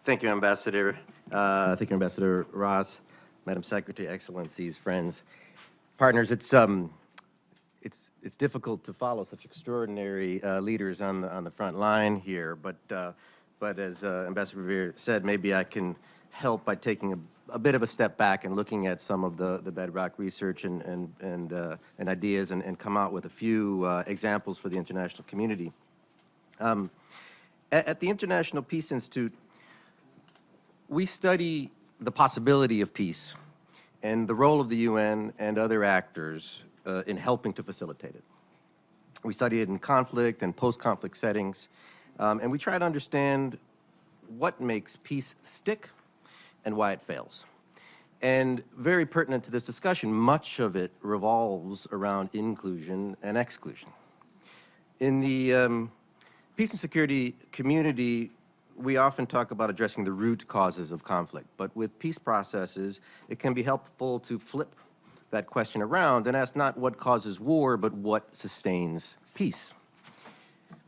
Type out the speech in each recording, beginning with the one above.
Thank you, Ambassador. Thank you, Ambassador Ross, Madam Secretary, Excellencies, friends, partners. It's difficult to follow such extraordinary leaders on the front line here, but as Ambassador Revere said, maybe I can help by taking a bit of a step back and looking at some of the bedrock research and ideas and come out with a few examples for the international community. At the International Peace Institute, we study the possibility of peace and the role of the UN and other actors in helping to facilitate it. We study it in conflict and post-conflict settings, and we try to understand what makes peace stick and why it fails. And very pertinent to this discussion, much of it revolves around inclusion and exclusion. In the peace and security community, we often talk about addressing the root causes of conflict, but with peace processes, it can be helpful to flip that question around and ask not what causes war, but what sustains peace.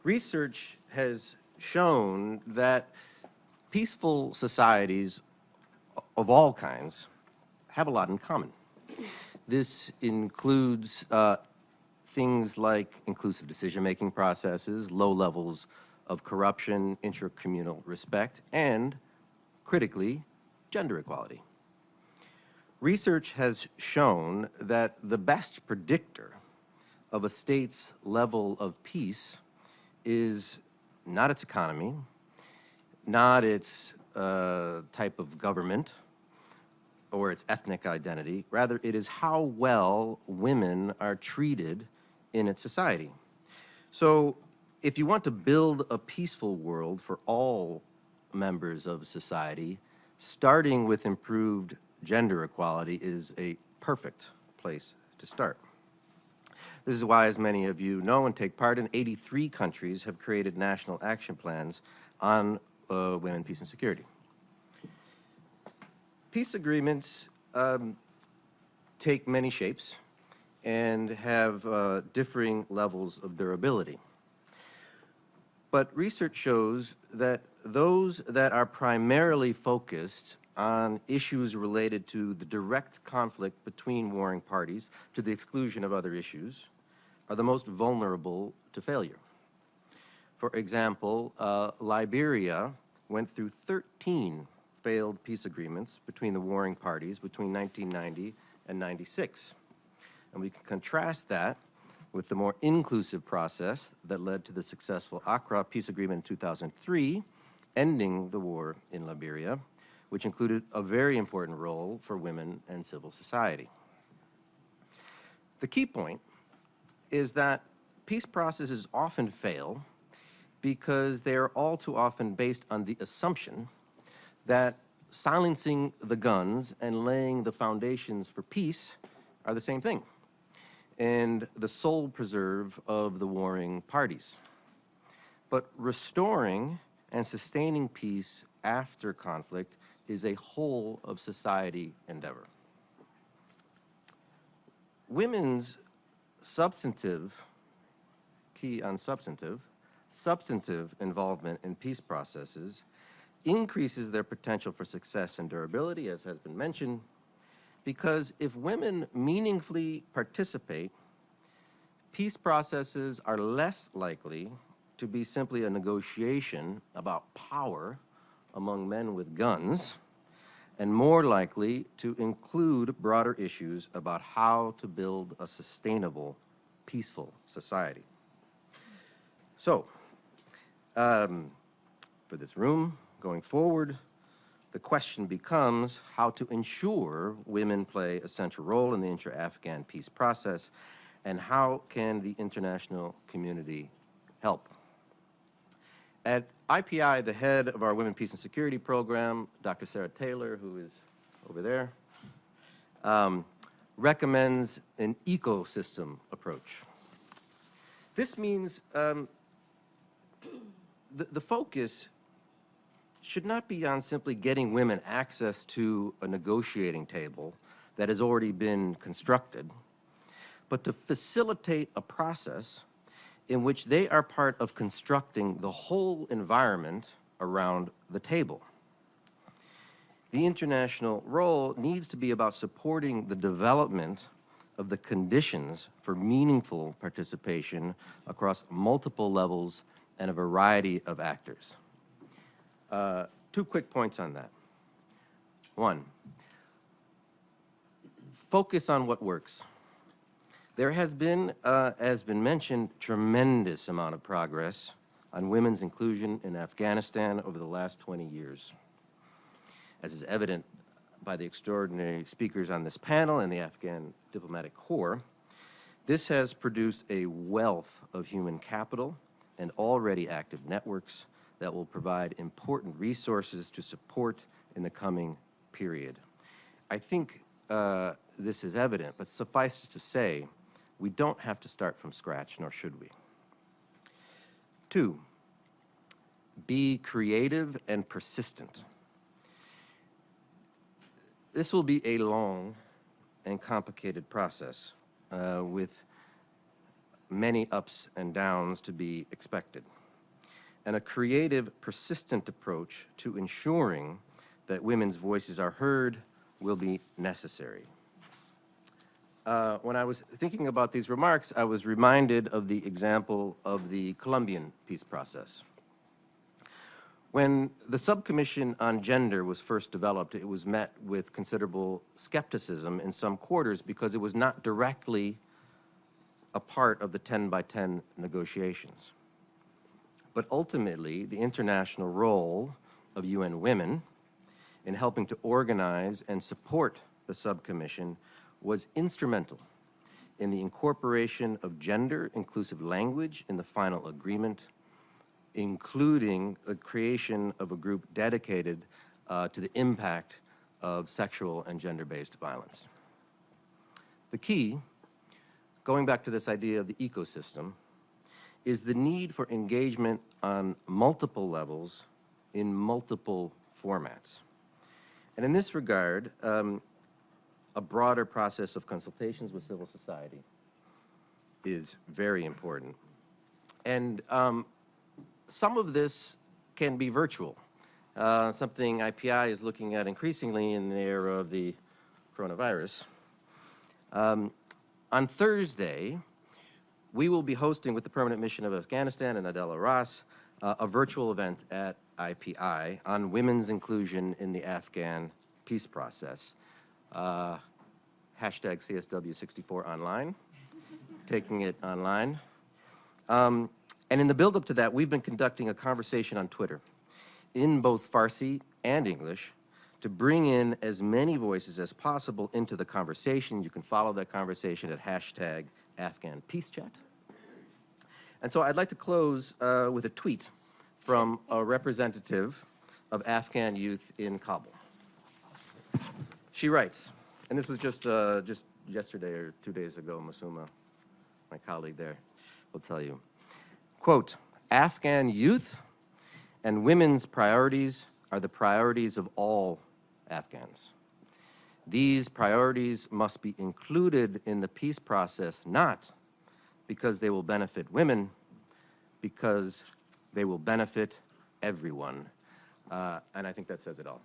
Research has shown that peaceful societies of all kinds have a lot in common. This includes things like inclusive decision-making processes, low levels of corruption, intercommunal respect, and, critically, gender equality. Research has shown that the best predictor of a state's level of peace is not its economy, not its type of government, or its ethnic identity. Rather, it is how well women are treated in its society. So, if you want to build a peaceful world for all members of society, starting with improved gender equality is a perfect place to start. This is why, as many of you know and take part in, 83 countries have created national action plans on women, peace, and security. Peace agreements take many shapes and have differing levels of durability. But research shows that those that are primarily focused on issues related to the direct conflict between warring parties to the exclusion of other issues are the most vulnerable to failure. For example, Liberia went through 13 failed peace agreements between the warring parties between 1990 and 96. And we can contrast that with the more inclusive process that led to the successful Accra Peace Agreement in 2003, ending the war in Liberia, which included a very important role for women and civil society. The key point is that peace processes often fail because they are all too often based on the assumption that silencing the guns and laying the foundations for peace are the same thing, and the sole preserve of the warring parties. But restoring and sustaining peace after conflict is a whole of society endeavor. Women's substantive, key on substantive involvement in peace processes increases their potential for success and durability, as has been mentioned, because if women meaningfully participate, peace processes are less likely to be simply a negotiation about power among men with guns, and more likely to include broader issues about how to build a sustainable, peaceful society. So, for this room, going forward, the question becomes how to ensure women play a central role in the intra-Afghan peace process, and how can the international community help? At IPI, the head of our Women, Peace, and Security program, Dr. Sarah Taylor, who is over there, recommends an ecosystem approach. This means the focus should not be on simply getting women access to a negotiating table that has already been constructed, but to facilitate a process in which they are part of constructing the whole environment around the table. The international role needs to be about supporting the development of the conditions for meaningful participation across multiple levels and a variety of actors. 2 quick points on that. 1, focus on what works. There has been, as been mentioned, tremendous amount of progress on women's inclusion in Afghanistan over the last 20 years. As is evident by the extraordinary speakers on this panel and the Afghan Diplomatic Corps, this has produced a wealth of human capital and already active networks that will provide important resources to support in the coming period. I think this is evident, but suffice it to say, we don't have to start from scratch, nor should we. 2, be creative and persistent. This will be a long and complicated process with many ups and downs to be expected, and a creative, persistent approach to ensuring that women's voices are heard will be necessary. When I was thinking about these remarks, I was reminded of the example of the Colombian peace process. When the subcommission on gender was first developed, it was met with considerable skepticism in some quarters because it was not directly a part of the 10-by-10 negotiations. But ultimately, the international role of UN Women in helping to organize and support the subcommission was instrumental in the incorporation of gender-inclusive language in the final agreement, including the creation of a group dedicated to the impact of sexual and gender-based violence. The key, going back to this idea of the ecosystem, is the need for engagement on multiple levels in multiple formats. And in this regard, a broader process of consultations with civil society is very important. And some of this can be virtual, something IPI is looking at increasingly in the era of the coronavirus. On Thursday, we will be hosting with the Permanent Mission of Afghanistan and Adela Ross a virtual event at IPI on women's inclusion in the Afghan peace process. Hashtag CSW64 online, taking it online. And in the build-up to that, we've been conducting a conversation on Twitter in both Farsi and English to bring in as many voices as possible into the conversation. You can follow that conversation at hashtag Afghan Peace Chat. And so I'd like to close with a tweet from a representative of Afghan youth in Kabul. She writes, and this was just yesterday or 2 days ago, Masuma, my colleague there, will tell you. Quote, Afghan youth and women's priorities are the priorities of all Afghans. These priorities must be included in the peace process, not because they will benefit women, because they will benefit everyone. And I think that says it all.